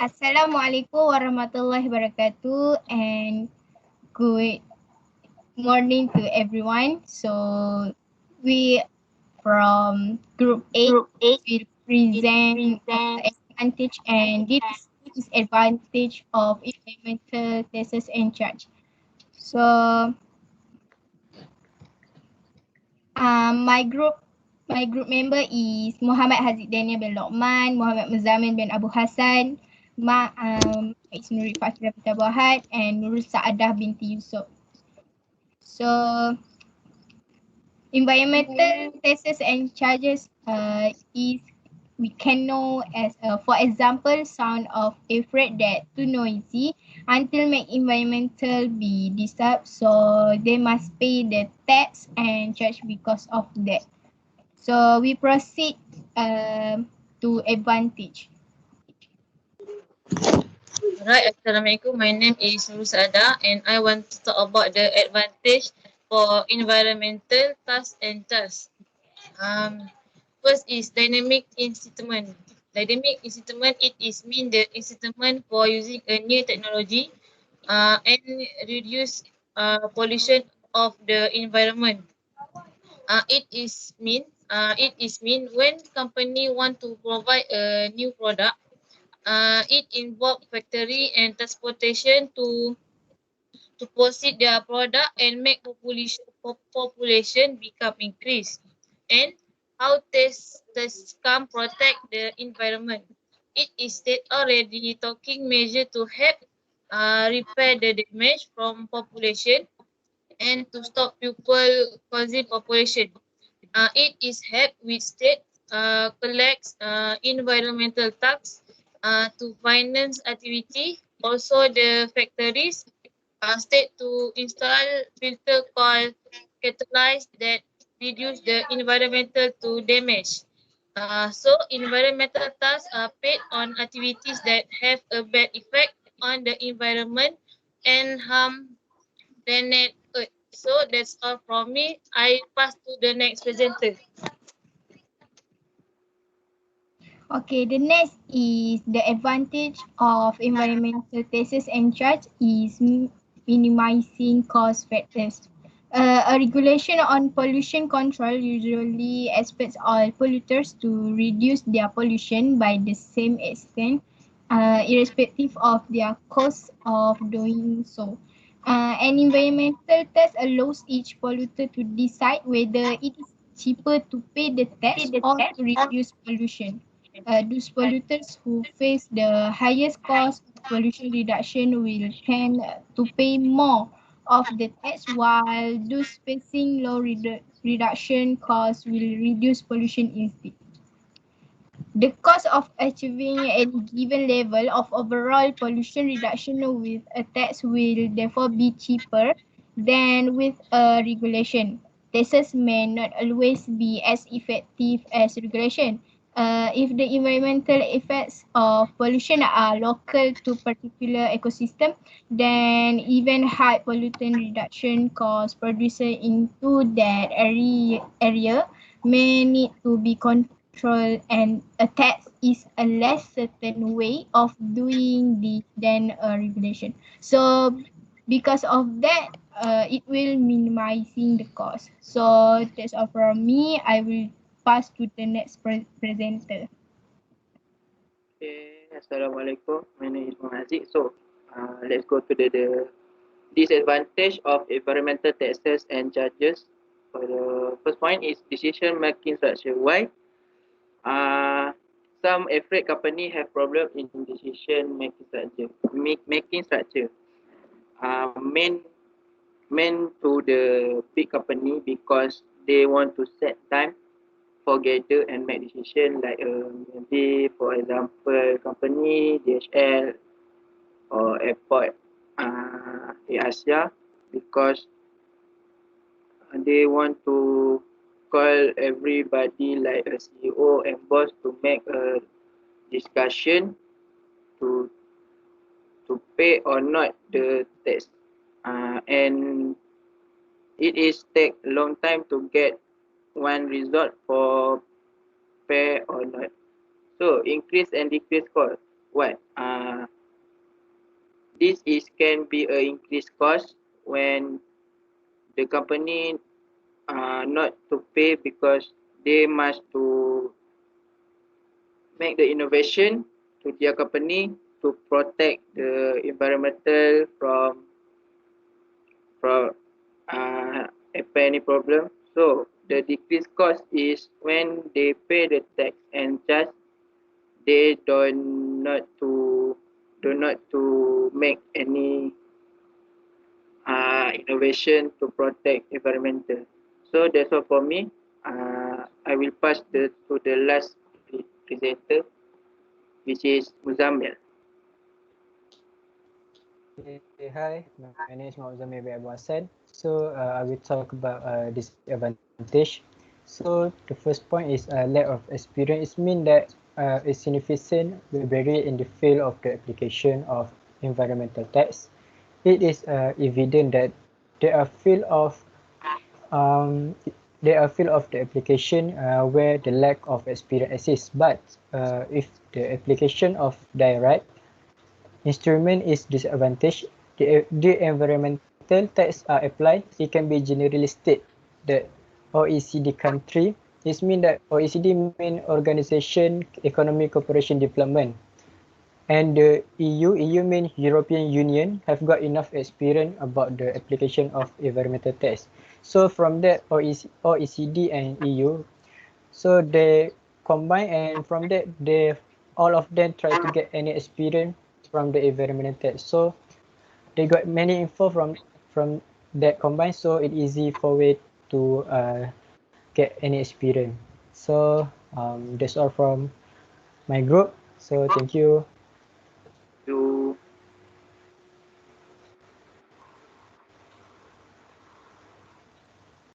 Assalamualaikum warahmatullahi wabarakatuh and good morning to everyone. So we from group 8 Group 8 will will present present advantage and disadvantage of environmental tests and charge. So my group member is Muhammad HAZIQ Danial bin LOKMAN, Muhammad MUZZAMMIL bin Abu Hasan, Isnuri Fakirah bin Tabahat and Nurul Saadah binti Yusop. So environmental tests and charges is we can know as for example sound of a freight that too noisy until make environmental be disturbed, so they must pay the tax and charge because of that. So we proceed to advantage. Alright, Assalamualaikum. My name is Nurul and I want to talk about the advantage for environmental tasks and tasks. First is dynamic incitament. Dynamic incitament, it is mean the incitament for using a new technology and reduce pollution of the environment. It is mean when company want to provide a new product. It involves factory and transportation to proceed their product and make population become increase. And how this can protect the environment. It is state already talking measure to help repair the damage from population and to stop people causing population. It is help with state collects environmental tax to finance activity. Also, the factories state to install filter called catalyze that reduce the environmental to damage. So, environmental tasks are paid on activities that have a bad effect on the environment and harm planet Earth. So that's all from me. I pass to the next presenter. Okay, the next is the advantage of environmental tests and charge is minimizing cost factors. A regulation on pollution control usually expects all polluters to reduce their pollution by the same extent, irrespective of their cost of doing so. An environmental test allows each polluter to decide whether it is cheaper to pay the tax or to reduce pollution. Those polluters who face the highest cost of pollution reduction will tend to pay more of the tax, while those facing low reduction costs will reduce pollution instead. The cost of achieving a given level of overall pollution reduction with a tax will therefore be cheaper than with a regulation. Taxes may not always be as effective as regulation. If the environmental effects of pollution are local to particular ecosystem, then even high pollutant reduction cost producer into that area may need to be controlled, and a tax is a less certain way of doing this than a regulation. So because of that, it will minimizing the cost. So that's all from me. I will pass to the next presenter. Okay, Assalamualaikum. My name is Muhammad HAZIQ. So, let's go to the disadvantage of environmental taxes and charges. For the first point is decision making structure. Why? Uh, some freight company have problem in decision making structure. Making structure. Main to the big company because they want to set time for gather and make decision like maybe for example company DHL or airport Asia because they want to call everybody like a CEO and boss to make a discussion to pay or not the tax and it is take a long time to get one result for pay or not. So increase and decrease cost. what this is can be a increased cost when the company not to pay because they must to make the innovation to their company to protect the environmental from any problem. So the decreased cost is when they pay the tax and charge, they do not to make any innovation to protect environmental. So that's all for me. I will pass to the last presenter, which is MUZZAMMIL. Hi, my name is MUZZAMMIL bin Hassan. So I will talk about disadvantage. So the first point is lack of experience. It means that a significant barrier in the field of the application of environmental tax. It is evident that there are um, field of the application where the lack of experience exists. But if the application of direct instrument is disadvantaged, the environmental tax are applied, it can be generally stated that OECD country, it means that OECD mean Organization Economic Cooperation Development, and the EU mean European Union, have got enough experience about the application of environmental tax. So from that, OECD and EU, so they combine, and from that they all of them try to get any experience from the environmental tax. So they got many info from that combined, so it's easy for way to get any experience. So that's all from my group. So thank you.